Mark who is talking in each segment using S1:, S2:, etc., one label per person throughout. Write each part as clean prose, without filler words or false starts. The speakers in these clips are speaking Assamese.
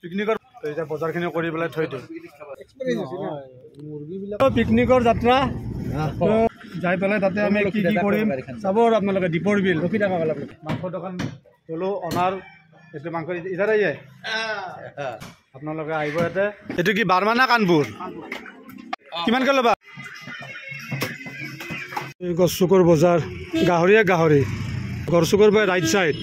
S1: পিকনিকৰ এতিয়া বজাৰখিনি কৰি পেলাই থৈ দিওঁ পিকনিকৰ যাত্ৰা যাই পেলাই তাতে আমি কি কি কৰিম চাব আৰু আপোনালোকে দীপৰ বিল মাংস দোকান গ'লো অনাৰ এইটো মাংস ইজাৰে যায় আপোনালোকে আহিব ইয়াতে এইটো কি বাৰমানা কাণপুৰ কিমানকৈ ল'বা গড়চুকৰ বজাৰ গাহৰিয়ে গাহৰি গড়চুকৰ বাই ৰাইট চাইড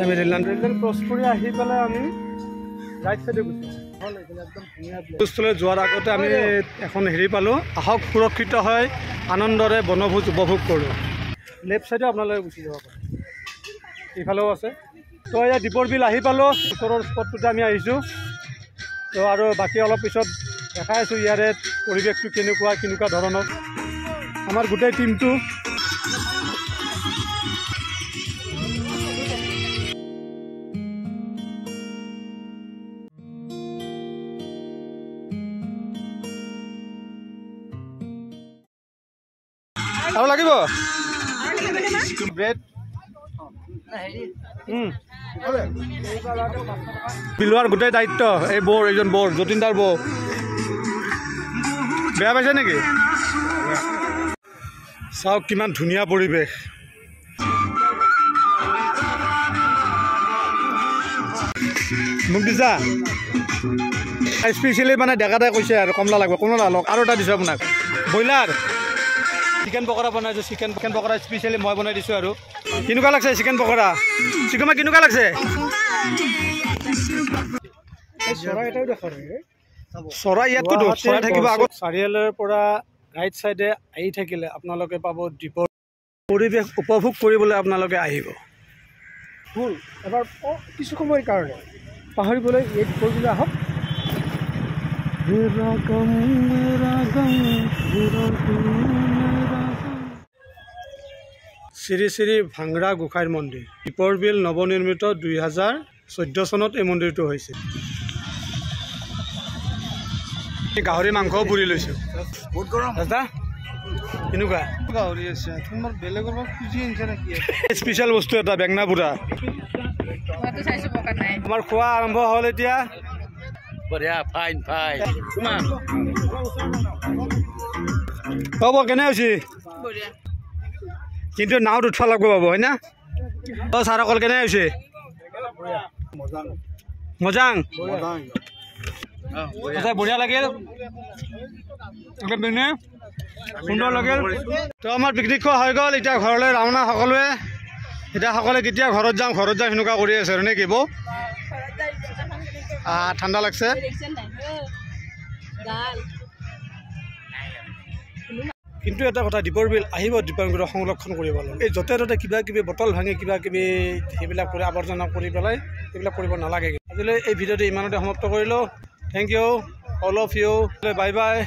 S1: আমি ৰেললাইন ক্ৰছ কৰি আহি পেলাই আমি ৰাইট চাইডে গৈছোঁ যোৱাৰ আগতে আমি এখন হেৰি পালোঁ আহক সুৰক্ষিত হয় আনন্দৰে বনভোজ উপভোগ কৰোঁ লেফ্ট চাইডে আপোনালোকে গুচি যাব পাৰে এইফালেও আছে তো এয়া দীপৰ বিল আহি পালোঁ ওচৰৰ স্পটটোতে আমি আহিছোঁ তো আৰু বাকী অলপ পিছত দেখাই আছোঁ ইয়াৰে পৰিৱেশটো কেনেকুৱা ধৰণৰ আমাৰ গোটেই টিমটো আৰু লাগিব ব্ৰেড বিলোৱাৰ গোটেই দায়িত্ব এই বৰ এইজন বৰ যতীনদাৰ বৌ বেয়া পাইছে নেকি চাওক কিমান ধুনীয়া পৰিৱেশ মোক দিছা স্পেচিয়েলি মানে ডেকাটাই কৈছে আৰু কমলা লাগিব কমলা লওক আৰু এটা দিছোঁ আপোনাক ব্ৰইলাৰ চিকেন পকৰা বনাইছোঁ চিকেন পকৰা স্পেচিয়েলি মই বনাই দিছোঁ আৰু কেনেকুৱা লাগছে চিকেন পকৰা চিকেন কেনেকুৱা লাগছে চৰাই ইয়াত ক'তো চৰাই থাকিব আগত চাৰিআলিৰ পৰা ৰাইট চাইডে আহি থাকিলে আপোনালোকে পাব দ্বীপৰ পৰিৱেশ উপভোগ কৰিবলৈ আপোনালোকে আহিব ভুল এবাৰ কিছু সময়ৰ কাৰণে পাহৰিবলৈ এই দ্বীপৰবিলাক আহক শ্ৰী শ্ৰী ভাংৰা গোসাঁইৰ মন্দিৰ দীপৰ বিল নৱনিৰ্মিত 2014 চনত এই মন্দিৰটো হৈছে গাহৰি মাংসও পুৰি লৈছোঁ বহুত গৰম দাদা কেনেকুৱা গাহৰি আছে তোমাৰ বেলেগৰ পৰা খুজি আনিছে নেকি স্পেচিয়েল বস্তু এটা বেঙনা পুৰা আমাৰ খোৱা আৰম্ভ হ'ল এতিয়া বঢ়িয়া ফাইন হ'ব কেনে হৈছে কিন্তু নাওত উঠবা লাগব পাব হয় না অ ছাৰ অকল কেনে হৈছে মজাং বঢ়িয়া লাগিল সুন্দৰ লাগিল তো আমাৰ পিকনিক খোৱা হৈ গ'ল এতিয়া ঘৰলৈ ৰাওনা সকলোৱে এতিয়া সকলোৱে কেতিয়া ঘৰত যাম সেনেকুৱা কৰি আছে আৰু নে কি বৌ ঠাণ্ডা লাগছে কিন্তু এটা কথা দীপৰ বিল আহিব দীপাংকুৰ সংৰক্ষণ কৰিব লাগে এই য'তে ত'তে কিবা কিবি বটল ভাঙি কিবা কিবি সেইবিলাক কৰি আৱৰ্জনা কৰি পেলাই সেইবিলাক কৰিব নালাগে আজিলৈ এই ভিডিঅ'টো ইমানতে সমাপ্ত কৰিলোঁ thank you all of you bye by